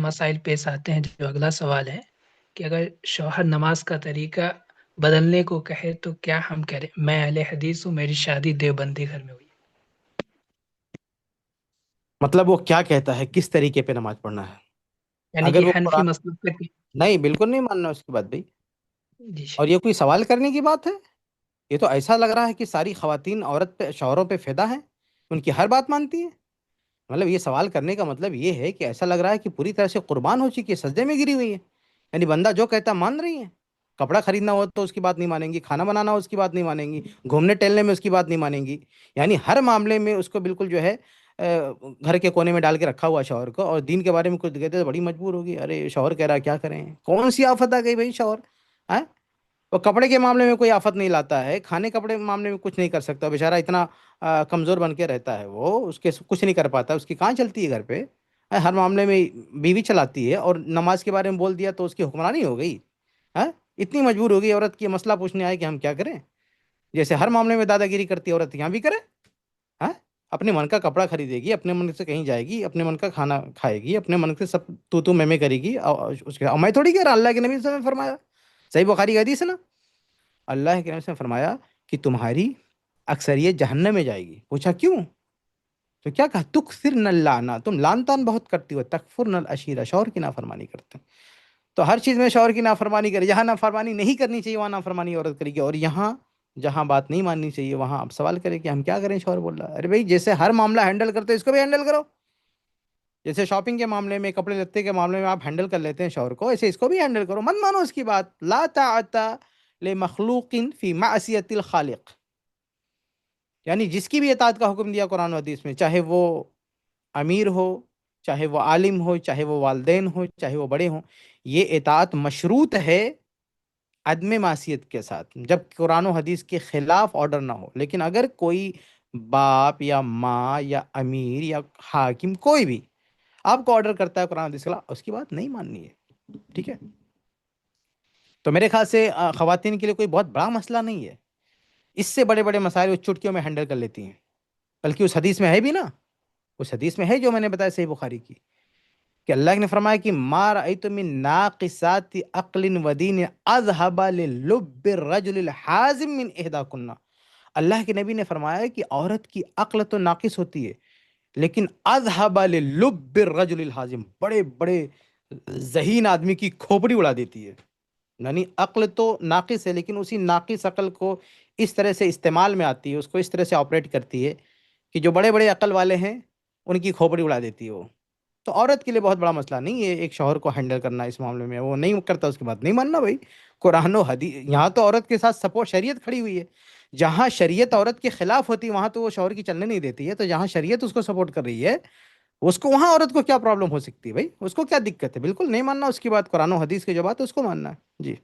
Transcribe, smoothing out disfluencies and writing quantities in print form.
مسائل پیش آتے ہیں. جو اگلا سوال ہے کہ اگر شوہر نماز کا طریقہ بدلنے کو کہے تو کیا ہم کریں؟ میں اہل حدیث ہوں، میری شادی دیوبندی گھر میں ہوئی. مطلب وہ کیا کہتا ہے کس طریقے پہ نماز پڑھنا ہے؟ یعنی اگر کہ وہ حنفی قرآن، مسلک پہ. نہیں بالکل نہیں ماننا اس کی بات بھائی. جی اور یہ کوئی سوال کرنے کی بات ہے؟ یہ تو ایسا لگ رہا ہے کہ ساری خواتین عورت پہ شوہروں پہ فدا ہیں، ان کی ہر بات مانتی ہیں. مطلب یہ سوال کرنے کا مطلب یہ ہے کہ ایسا لگ رہا ہے کہ پوری طرح سے قربان ہو چکی ہے، سجدے میں گری ہوئی ہے. یعنی بندہ جو کہتا مان رہی ہے. کپڑا خریدنا ہو تو اس کی بات نہیں مانیں گی، کھانا بنانا ہو اس کی بات نہیں مانیں گی، گھومنے ٹہلنے میں اس کی بات نہیں مانیں گی. یعنی ہر معاملے میں اس کو بالکل جو ہے گھر کے کونے میں ڈال کے رکھا ہوا شوہر کو. اور دین کے بارے میں کچھ کہتے تو بڑی مجبور ہوگی. ارے شوہر کہہ رہا ہے کیا کریں، کون سی آفت آ گئی بھائی شوہر. ہاں؟ وہ کپڑے کے معاملے میں کوئی آفت نہیں لاتا ہے، کھانے کپڑے کے معاملے میں کچھ نہیں کر سکتا بیچارہ، اتنا کمزور بن کے رہتا ہے وہ، اس کے کچھ نہیں کر پاتا، اس کی کہاں چلتی ہے گھر پہ. ہر معاملے میں بیوی چلاتی ہے، اور نماز کے بارے میں بول دیا تو اس کی حکمرانی ہو گئی. ہاں؟ اتنی مجبور ہو گئی عورت کی مسئلہ پوچھنے آئے کہ ہم کیا کریں. جیسے ہر معاملے میں دادا گیری کرتی ہے عورت، یہاں بھی کرے. ہاں؟ اپنے من کا کپڑا خریدے گی، اپنے من سے کہیں جائے گی، اپنے من کا کھانا کھائے گی، اپنے من سے سب تو میں کرے گی. اس کے میں تھوڑی کہہ رہا، اللہ کے نبی صلی اللہ علیہ وسلم نے فرمایا، صحیح بخاری کی حدیث ہے نا. اللہ کے نبی نے فرمایا کہ تمہاری اکثریت جہنم میں جائے گی. پوچھا کیوں؟ تو کیا کہا، تکثرن اللعنہ، تم لعن طعن بہت کرتی ہو، تکفرن العشیرہ، شوہر کی نافرمانی کرتے ہیں. تو ہر چیز میں شوہر کی نافرمانی کرے. جہاں نافرمانی نہیں کرنی چاہیے وہاں نافرمانی عورت کرے گی، اور یہاں جہاں بات نہیں ماننی چاہیے وہاں آپ سوال کریں کہ ہم کیا کریں. شوہر بول رہا ہے ارے بھائی جیسے ہر معاملہ ہینڈل کرتے ہو اس کو بھی ہینڈل کرو. جیسے شاپنگ کے معاملے میں، کپڑے لتے کے معاملے میں آپ ہینڈل کر لیتے ہیں شوہر کو، ایسے اس کو بھی ہینڈل کرو. مت مانو اس کی بات. لا طاعت لمخلوق فی معصیت الخالق. یعنی جس کی بھی اطاعت کا حکم دیا قرآن و حدیث میں، چاہے وہ امیر ہو، چاہے وہ عالم ہو، چاہے وہ والدین ہو، چاہے وہ بڑے ہوں، یہ اطاعت مشروط ہے عدم معصیت کے ساتھ، جب قرآن و حدیث کے خلاف آرڈر نہ ہو. لیکن اگر کوئی باپ یا ماں یا امیر یا حاکم کوئی بھی آپ کو آرڈر کرتا ہے قرآن و حدیث کے خلاف، اس کی بات نہیں ماننی ہے. ٹھیک ہے؟ تو میرے خیال سے خواتین کے لیے کوئی بہت بڑا مسئلہ نہیں ہے. اس سے بڑے بڑے مسائل وہ چٹکیوں میں ہینڈل کر لیتی ہیں. بلکہ اس حدیث میں ہے بھی نا، اس حدیث میں ہے جو میں نے بتایا صحیح بخاری کی، کہ اللہ نے فرمایا کہ ما رأیت من ناقصات عقل و دین اذهب للب الرجل الحازم من احداکن. اللہ کے نبی نے فرمایا کہ عورت کی عقل تو ناقص ہوتی ہے، لیکن اذهب للب الرجل الحازم، بڑے بڑے ذہین آدمی کی کھوپڑی اڑا دیتی ہے. یعنی عقل تو ناقص ہے، لیکن اسی ناقص عقل کو اس طرح سے استعمال میں آتی ہے، اس کو اس طرح سے آپریٹ کرتی ہے کہ جو بڑے بڑے عقل والے ہیں ان کی کھوپڑی اڑا دیتی ہے وہ. تو عورت کے لیے بہت بڑا مسئلہ نہیں ہے ایک شوہر کو ہینڈل کرنا. اس معاملے میں وہ نہیں کرتا اس کی بات نہیں ماننا بھائی. قرآن و حدیث، یہاں تو عورت کے ساتھ سپورٹ شریعت کھڑی ہوئی ہے. جہاں شریعت عورت کے خلاف ہوتی ہے وہاں تو وہ شوہر کی چلنے نہیں دیتی ہے. تو جہاں شریعت اس کو سپورٹ کر رہی ہے، اس کو وہاں عورت کو کیا پرابلم ہو سکتی ہے بھائی؟ اس کو کیا دقت ہے؟ بالکل نہیں ماننا اس کی بات. قرآن و حدیث کی جو بات ہے اس کو ماننا ہے. جی.